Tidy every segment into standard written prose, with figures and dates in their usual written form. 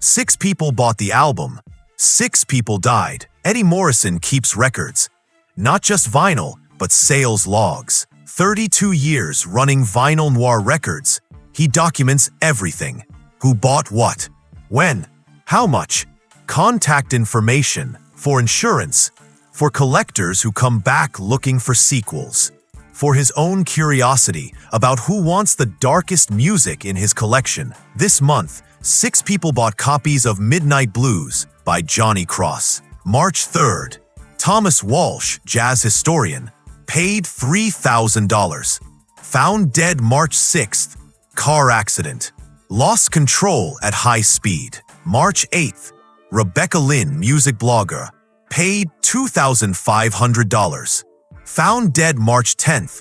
6 people bought the album. 6 people died. Eddie Morrison keeps records. Not just vinyl, but sales logs. 32 years running Vinyl Noir records. He documents everything. Who bought what? When? How much? Contact information. For insurance. For collectors who come back looking for sequels. For his own curiosity about who wants the darkest music in his collection. This month, 6 people bought copies of Midnight Blues by Johnny Cross. March 3rd, Thomas Walsh, jazz historian, paid $3,000. Found dead March 6th, car accident. Lost control at high speed. March 8th, Rebecca Lynn, music blogger, paid $2,500. Found dead March 10th.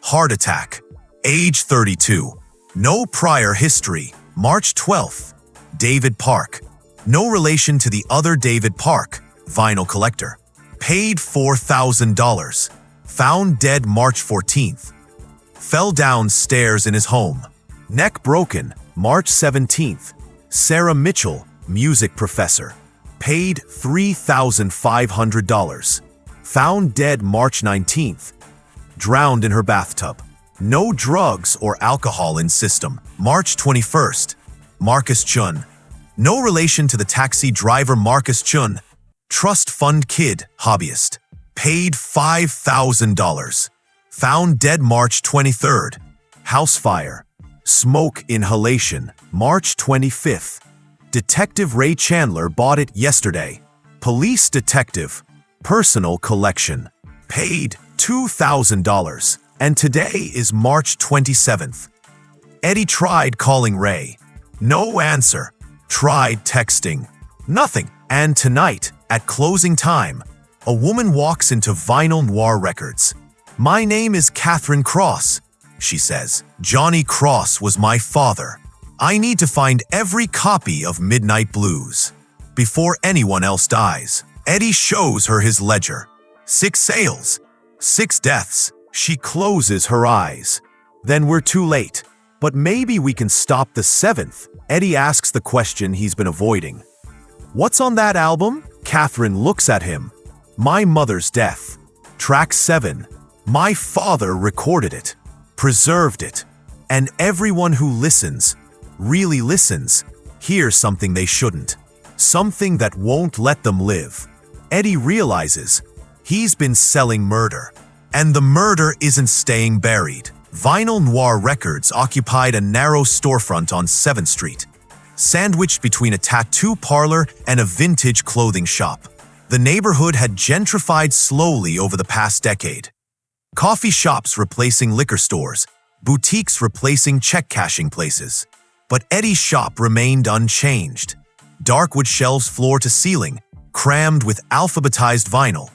Heart attack. Age 32. No prior history. March 12th. David Park. No relation to the other David Park, vinyl collector. Paid $4,000. Found dead March 14th. Fell down stairs in his home. Neck broken. March 17th. Sarah Mitchell, music professor. Paid $3,500. Found dead March 19th. Drowned in her bathtub. No drugs or alcohol in system. March 21st. Marcus Chun. No relation to the taxi driver Marcus Chun. Trust fund kid, hobbyist. Paid $5,000. Found dead March 23rd. House fire. Smoke inhalation. March 25th. Detective Ray Chandler bought it yesterday. Police detective. Personal collection. Paid $2,000. And today is March 27th. Eddie tried calling Ray. No answer. Tried texting. Nothing. And tonight, at closing time, a woman walks into Vinyl Noir Records. "My name is Catherine Cross," she says. "Johnny Cross was my father. I need to find every copy of Midnight Blues before anyone else dies." Eddie shows her his ledger. 6 sales, 6 deaths. She closes her eyes. Then we're too late. But maybe we can stop the 7th. Eddie asks the question he's been avoiding. "What's on that album?" Catherine looks at him. "My mother's death. Track 7. My father recorded it, preserved it. And everyone who listens, really listens, hears something they shouldn't. Something that won't let them live." Eddie realizes he's been selling murder. And the murder isn't staying buried. Vinyl Noir Records occupied a narrow storefront on 7th Street, sandwiched between a tattoo parlor and a vintage clothing shop. The neighborhood had gentrified slowly over the past decade. Coffee shops replacing liquor stores, boutiques replacing check-cashing places. But Eddie's shop remained unchanged. Dark wood shelves floor to ceiling, crammed with alphabetized vinyl.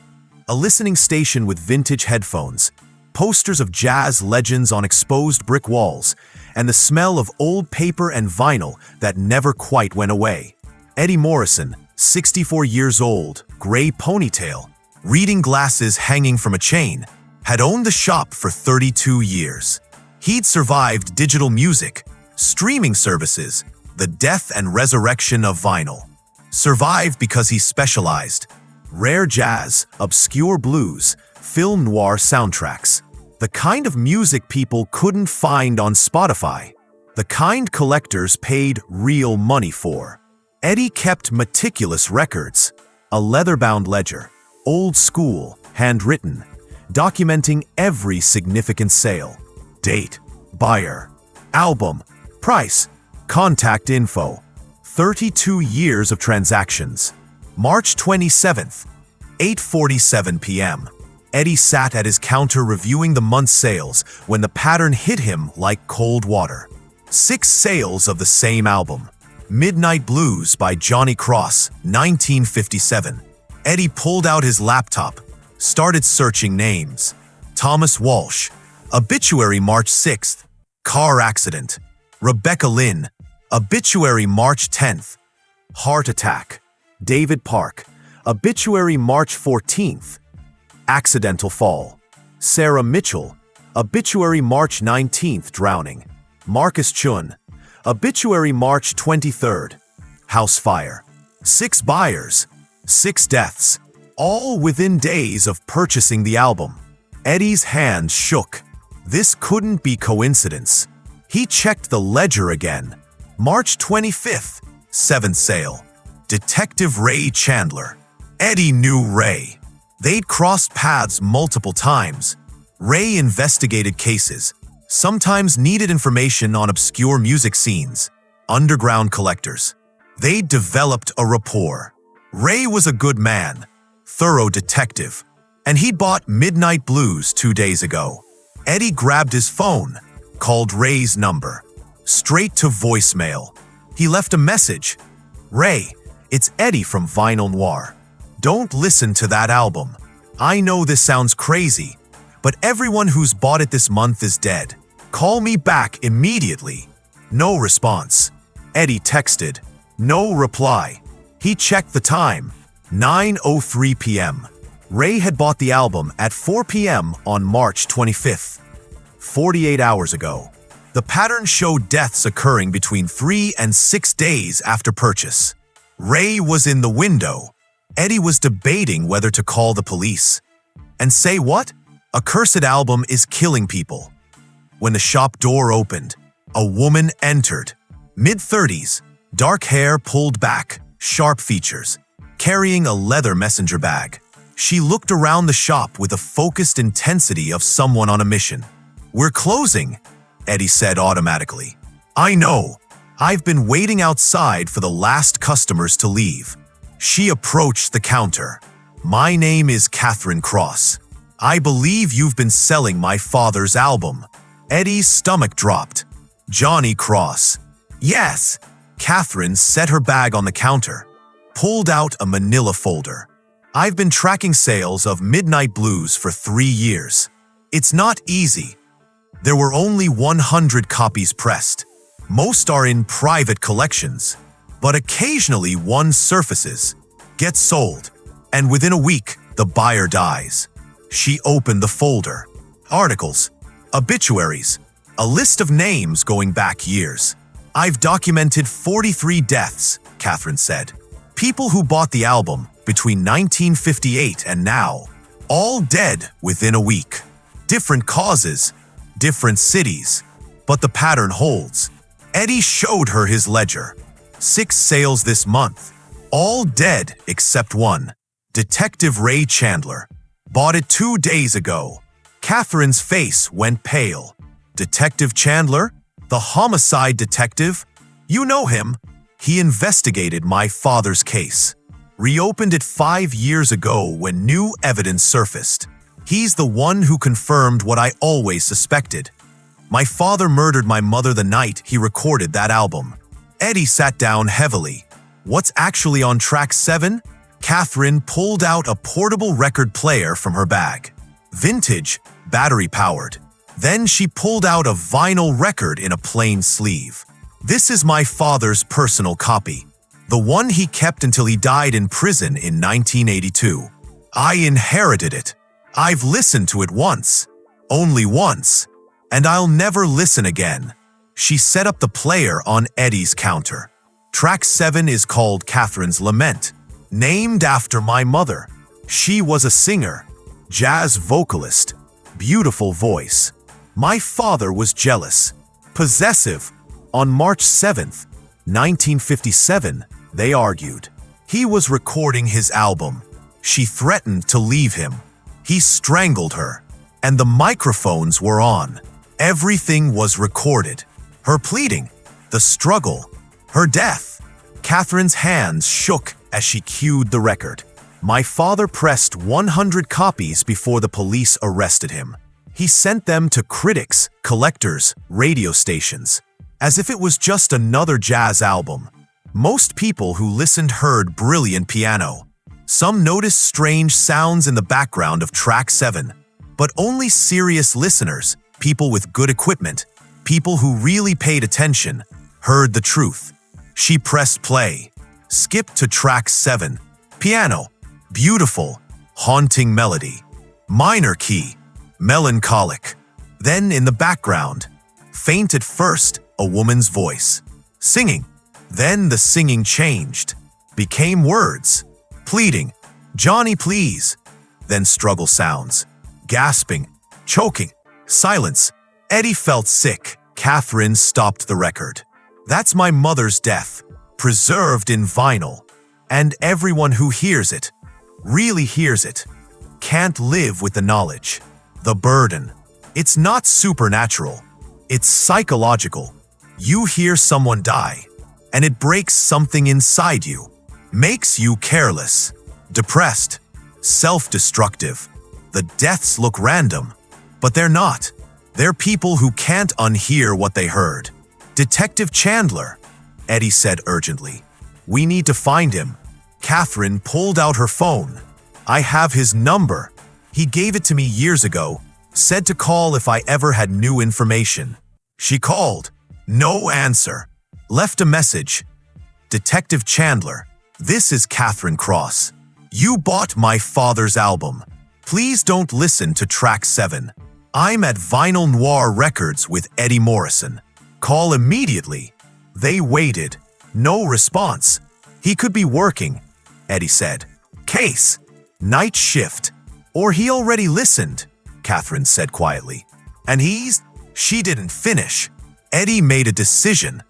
A listening station with vintage headphones, posters of jazz legends on exposed brick walls, and the smell of old paper and vinyl that never quite went away. Eddie Morrison, 64 years old, gray ponytail, reading glasses hanging from a chain, had owned the shop for 32 years. He'd survived digital music, streaming services, the death and resurrection of vinyl. Survived because he specialized. Rare jazz, obscure blues, film noir soundtracks. The kind of music people couldn't find on Spotify. The kind collectors paid real money for. Eddie kept meticulous records. A leather-bound ledger, old school, handwritten, documenting every significant sale. Date, buyer, album, price, contact info. 32 years of transactions. March 27th, 8:47 p.m. Eddie sat at his counter reviewing the month's sales when the pattern hit him like cold water. 6 sales of the same album. Midnight Blues by Johnny Cross, 1957. Eddie pulled out his laptop, started searching names. Thomas Walsh, obituary March 6th, car accident. Rebecca Lynn, obituary March 10th, heart attack. David Park, obituary March 14th, accidental fall. Sarah Mitchell, obituary March 19th, drowning. Marcus Chun, obituary March 23rd, house fire. 6 buyers, 6 deaths, all within days of purchasing the album. Eddie's hand shook. This couldn't be coincidence. He checked the ledger again. March 25th, 7th sale. Detective Ray Chandler. Eddie knew Ray. They'd crossed paths multiple times. Ray investigated cases, sometimes needed information on obscure music scenes, underground collectors. They developed a rapport. Ray was a good man, thorough detective, and he'd bought Midnight Blues 2 days ago. Eddie grabbed his phone, called Ray's number. Straight to voicemail. He left a message. "Ray, it's Eddie from Vinyl Noir. Don't listen to that album. I know this sounds crazy, but everyone who's bought it this month is dead. Call me back immediately." No response. Eddie texted. No reply. He checked the time. 9:03 p.m. Ray had bought the album at 4 p.m. on March 25th. 48 hours ago. The pattern showed deaths occurring between 3 and 6 days after purchase. Ray was in the window. Eddie was debating whether to call the police. And say what? A cursed album is killing people. When the shop door opened, a woman entered. Mid-30s, dark hair pulled back, sharp features, carrying a leather messenger bag. She looked around the shop with the focused intensity of someone on a mission. "We're closing," Eddie said automatically. "I know. I've been waiting outside for the last customers to leave." She approached the counter. "My name is Catherine Cross. I believe you've been selling my father's album." Eddie's stomach dropped. "Johnny Cross." "Yes." Catherine set her bag on the counter, pulled out a manila folder. "I've been tracking sales of Midnight Blues for 3 years. It's not easy. There were only 100 copies pressed. Most are in private collections, but occasionally one surfaces, gets sold, and within a week, the buyer dies." She opened the folder. Articles, obituaries, a list of names going back years. "I've documented 43 deaths," Catherine said. "People who bought the album between 1958 and now, all dead within a week. Different causes, different cities, but the pattern holds." Eddie showed her his ledger. 6 sales this month, all dead except one. Detective Ray Chandler. Bought it 2 days ago. Catherine's face went pale. "Detective Chandler? The homicide detective? You know him. He investigated my father's case. Reopened it 5 years ago when new evidence surfaced. He's the one who confirmed what I always suspected. My father murdered my mother the night he recorded that album." Eddie sat down heavily. "What's actually on track 7? Catherine pulled out a portable record player from her bag. Vintage, battery-powered. Then she pulled out a vinyl record in a plain sleeve. "This is my father's personal copy, the one he kept until he died in prison in 1982. I inherited it. I've listened to it once, only once, and I'll never listen again." She set up the player on Eddie's counter. Track 7 is called Catherine's Lament, named after my mother. She was a singer, jazz vocalist, beautiful voice. My father was jealous, possessive. On March 7th, 1957, they argued. He was recording his album. She threatened to leave him. He strangled her, and the microphones were on. Everything was recorded. Her pleading, the struggle, her death. Catherine's hands shook as she cued the record. My father pressed 100 copies before the police arrested him. He sent them to critics, collectors, radio stations, as if it was just another jazz album. Most people who listened heard brilliant piano. Some noticed strange sounds in the background of track 7, but only serious listeners, people with good equipment, people who really paid attention, heard the truth. She pressed play, skipped to track 7. Piano, beautiful, haunting melody. Minor key, melancholic. Then in the background, faint at first, a woman's voice. Singing, Then the singing changed, became words. Pleading, "Johnny, please." Then struggle sounds, gasping, choking, silence. Eddie felt sick. Catherine stopped the record. "That's my mother's death, preserved in vinyl. And everyone who hears it, really hears it, can't live with the knowledge, the burden. It's not supernatural, it's psychological. You hear someone die, and it breaks something inside you, makes you careless, depressed, self-destructive. The deaths look random, but they're not. They're people who can't unhear what they heard." "Detective Chandler," Eddie said urgently. "We need to find him." Catherine pulled out her phone. "I have his number. He gave it to me years ago, said to call if I ever had new information." She called. No answer. Left a message. "Detective Chandler, this is Catherine Cross. You bought my father's album. Please don't listen to track 7. I'm at Vinyl Noir Records with Eddie Morrison. Call immediately." They waited. No response. "He could be working," Eddie said. "Case. Night shift. Or he already listened," Catherine said quietly. "And She didn't finish. Eddie made a decision.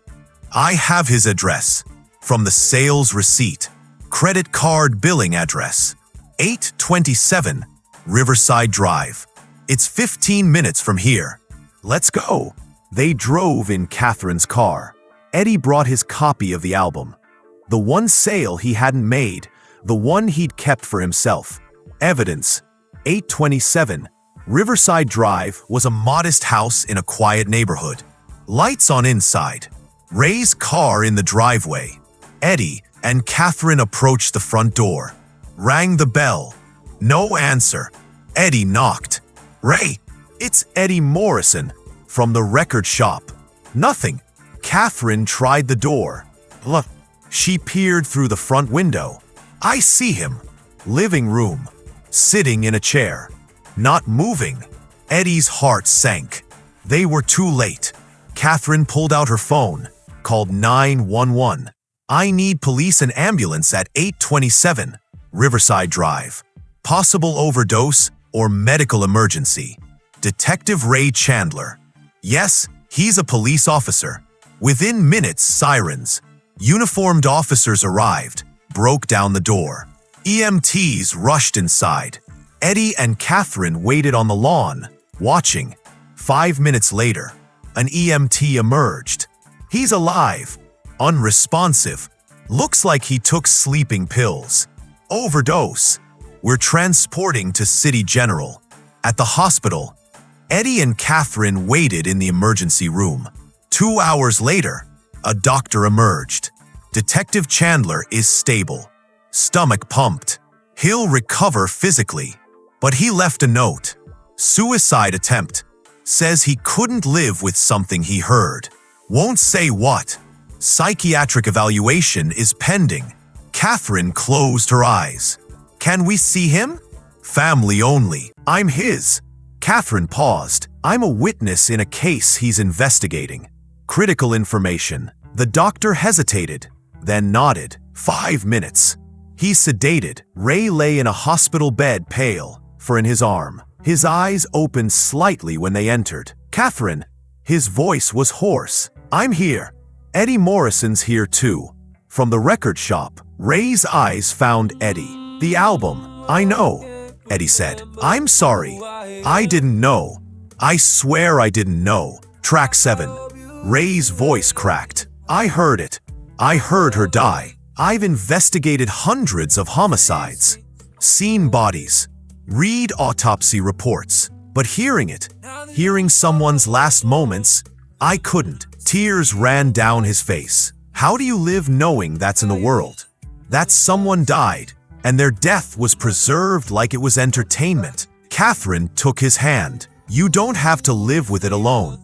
"I have his address. From the sales receipt. Credit card billing address. 827 Riverside Drive. It's 15 minutes from here. Let's go." They drove in Catherine's car. Eddie brought his copy of the album. The one sale he hadn't made, the one he'd kept for himself. Evidence. 827 Riverside Drive was a modest house in a quiet neighborhood. Lights on inside. Ray's car in the driveway. Eddie and Catherine approached the front door. Rang the bell. No answer. Eddie knocked. "Ray, it's Eddie Morrison from the record shop." Nothing. Catherine tried the door. Look. She peered through the front window. "I see him. Living room. Sitting in a chair. Not moving." Eddie's heart sank. They were too late. Catherine pulled out her phone. Called 911. "I need police and ambulance at 827 Riverside Drive. Possible overdose or medical emergency. Detective Ray Chandler." Yes, he's a police officer. Within minutes, sirens. Uniformed officers arrived, broke down the door. EMTs rushed inside. Eddie and Catherine waited on the lawn, watching. 5 minutes later, an EMT emerged. "He's alive. Unresponsive. Looks like he took sleeping pills. Overdose. We're transporting to City General." At the hospital, Eddie and Catherine waited in the emergency room. 2 hours later, a doctor emerged. "Detective Chandler is stable. Stomach pumped. He'll recover physically." But he left a note. "Suicide attempt. Says he couldn't live with something he heard. Won't say what. Psychiatric evaluation is pending." Catherine closed her eyes. "Can we see him?" "Family only. I'm his." Catherine paused. "I'm a witness in a case he's investigating. Critical information." The doctor hesitated, then nodded. 5 minutes. "He's sedated." Ray lay in a hospital bed, pale, for in his arm. His eyes opened slightly when they entered. "Catherine." His voice was hoarse. "I'm here. Eddie Morrison's here too." From the record shop, Ray's eyes found Eddie. "The album. I know," Eddie said. "I'm sorry. I didn't know. I swear I didn't know." Track 7. Ray's voice cracked. "I heard it. I heard her die. I've investigated hundreds of homicides. Seen bodies. Read autopsy reports. But hearing someone's last moments, I couldn't." Tears ran down his face. "How do you live knowing that's in the world? That someone died, and their death was preserved like it was entertainment." Catherine took his hand. "You don't have to live with it alone.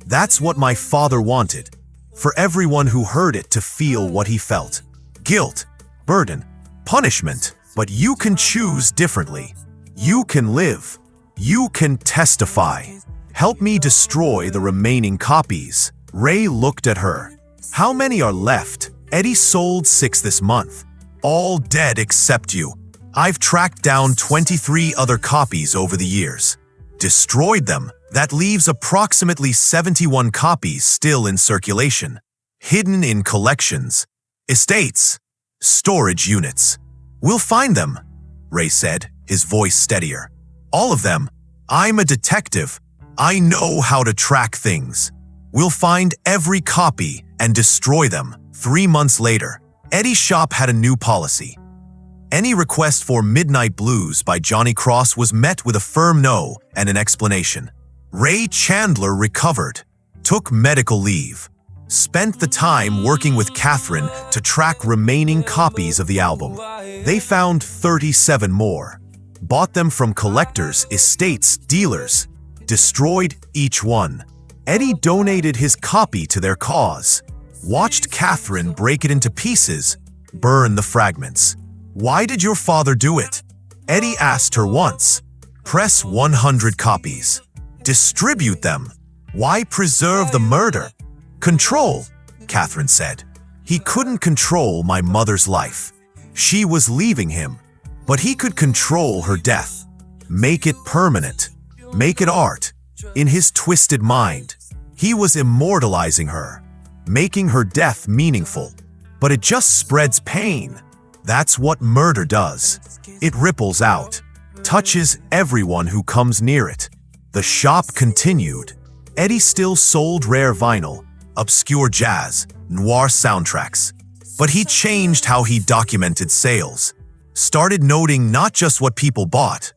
That's what my father wanted. For everyone who heard it to feel what he felt. Guilt, burden, punishment. But you can choose differently. You can live. You can testify. Help me destroy the remaining copies." Ray looked at her. "How many are left?" Eddie sold 6 this month. All dead except you. I've tracked down 23 other copies over the years. Destroyed them. That leaves approximately 71 copies still in circulation. Hidden in collections, estates, storage units. We'll find them, Ray said, his voice steadier. All of them. I'm a detective. I know how to track things. We'll find every copy and destroy them. 3 months later, Eddie's shop had a new policy. Any request for Midnight Blues by Johnny Cross was met with a firm no and an explanation. Ray Chandler recovered, took medical leave, spent the time working with Catherine to track remaining copies of the album. They found 37 more, bought them from collectors, estates, dealers, destroyed each one. Eddie donated his copy to their cause, watched Catherine break it into pieces, burn the fragments. Why did your father do it? Eddie asked her once. Press 100 copies. Distribute them. Why preserve the murder? Control, Catherine said. He couldn't control my mother's life. She was leaving him, but he could control her death. Make it permanent. Make it art. In his twisted mind, he was immortalizing her, making her death meaningful. But it just spreads pain. That's what murder does. It ripples out, touches everyone who comes near it. The shop continued. Eddie still sold rare vinyl, obscure jazz, noir soundtracks. But he changed how he documented sales. Started noting not just what people bought,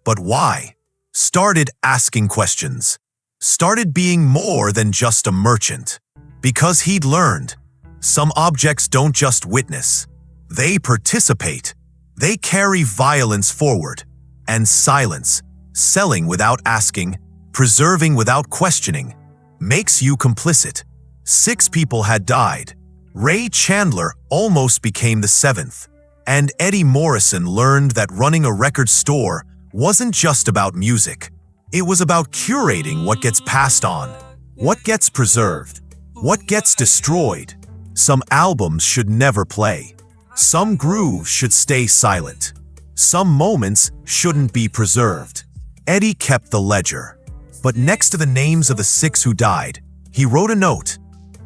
but why. Started asking questions. Started being more than just a merchant. Because he'd learned, some objects don't just witness. They participate. They carry violence forward. And silence, selling without asking, preserving without questioning, makes you complicit. 6 people had died. Ray Chandler almost became the 7th. And Eddie Morrison learned that running a record store wasn't just about music. It was about curating what gets passed on, what gets preserved, what gets destroyed. Some albums should never play. Some grooves should stay silent. Some moments shouldn't be preserved. Eddie kept the ledger. But next to the names of the 6 who died, he wrote a note.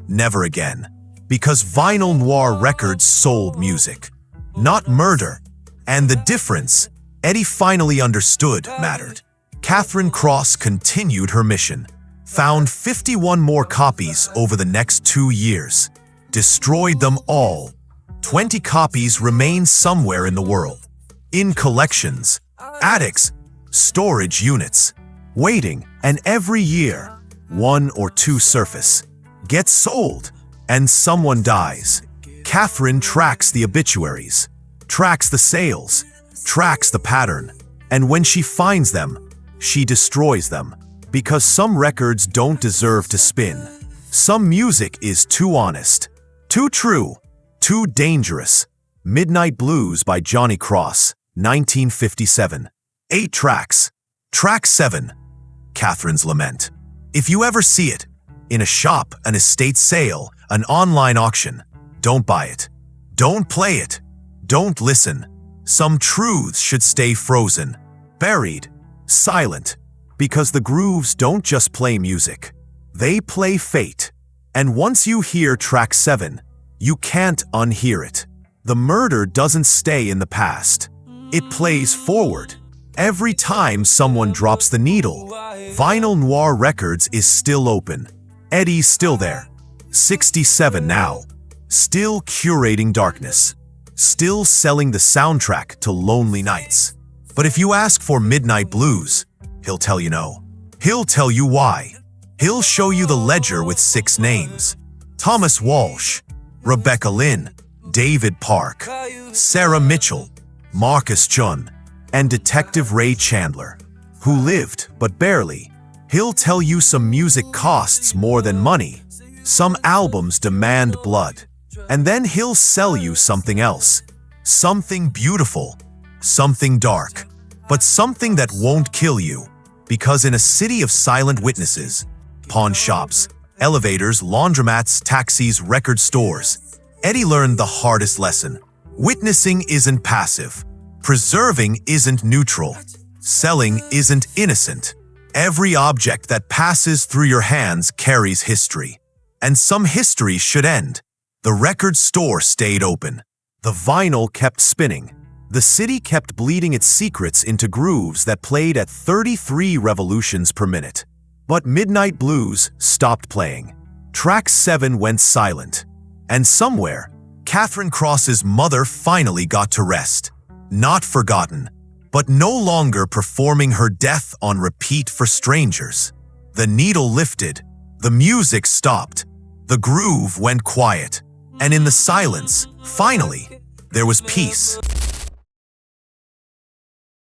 Never again. Because vinyl noir records sold music, not murder. And the difference, Eddie finally understood, mattered. Catherine Cross continued her mission. Found 51 more copies over the next 2 years. Destroyed them all. 20 copies remain somewhere in the world. In collections, attics, storage units, waiting, and every year, 1 or 2 surface, gets sold, and someone dies. Catherine tracks the obituaries, tracks the sales, tracks the pattern, and when she finds them, she destroys them. Because some records don't deserve to spin. Some music is too honest, too true, too dangerous. Midnight Blues by Johnny Cross, 1957. 8 tracks. Track 7. Catherine's Lament. If you ever see it, in a shop, an estate sale, an online auction, don't buy it. Don't play it. Don't listen. Some truths should stay frozen, buried, silent. Because the grooves don't just play music. They play fate. And once you hear track 7, you can't unhear it. The murder doesn't stay in the past. It plays forward. Every time someone drops the needle, Vinyl Noir Records is still open. Eddie's still there. 67 now. Still curating darkness. Still selling the soundtrack to lonely nights. But if you ask for Midnight Blues, he'll tell you no. He'll tell you why. He'll show you the ledger with 6 names. Thomas Walsh, Rebecca Lynn, David Park, Sarah Mitchell, Marcus Chun, and Detective Ray Chandler, who lived but barely. He'll tell you some music costs more than money. Some albums demand blood. And then he'll sell you something else. Something beautiful. Something dark. But something that won't kill you. Because in a city of silent witnesses, pawn shops, elevators, laundromats, taxis, record stores, Eddie learned the hardest lesson. Witnessing isn't passive. Preserving isn't neutral. Selling isn't innocent. Every object that passes through your hands carries history. And some history should end. The record store stayed open. The vinyl kept spinning. The city kept bleeding its secrets into grooves that played at 33 revolutions per minute. But Midnight Blues stopped playing. Track 7 went silent. And somewhere, Catherine Cross's mother finally got to rest. Not forgotten, but no longer performing her death on repeat for strangers. The needle lifted. The music stopped. The groove went quiet. And in the silence, finally, there was peace.